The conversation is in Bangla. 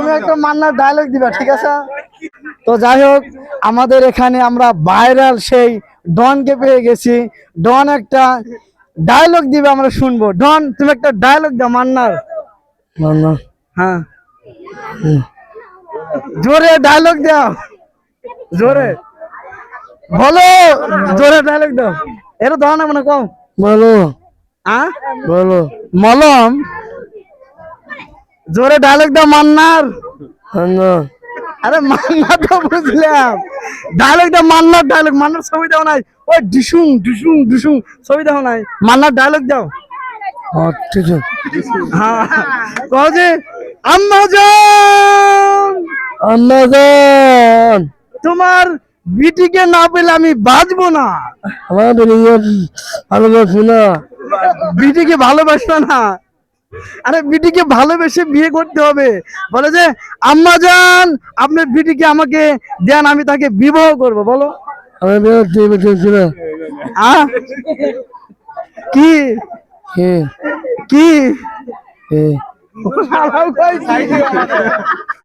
তুমি একটা মান্নার ডায়লগ দিবা, ঠিক আছে? তো যাই হোক, আমাদের এখানে আমরা ভাইরাল সেই ডনকে পেয়ে গেছি। ডন একটা ডায়লগ দিবে, আমরা শুনবো। ডন, তুমি একটা ডায়লগ দাও মান্নার। মান্না হ্যাঁ, জোরে ডায়লগ দাও, জোরে বলো, জোরে ডায়লগ দাও। এটা দাও না, মানে কম বলো বলো মলম, জোরে ডায়লগ দাও মান্নার। মান্না আরে মান্নার তো বুঝলাম, ডায়লগ দাও মান্নার, ডায়লগ। মান্নার ছবি দাও নাই, ওই ডিসুং ডিসুং ডিসুং ছবি দাও নাই, মান্নার ডায়লগ দাও। ঠিক আছে হ্যাঁ, কও যে আম্মা জান, আম্মাজান তোমার বিটিকে না পেলে আমি বাঁচবো না। আমার বেরিয়ে ভালোবাসি না বিটিকে ভালোবাসবে না? আরে বিটিকে ভালোবেসে বিয়ে করতে হবে। বলে যে আম্মা জান, আপনার বিটিকে আমাকে দেন, আমি তাকে বিবাহ করব। বলো আমি বেরোচ্ছি না আহ কি কে কি কে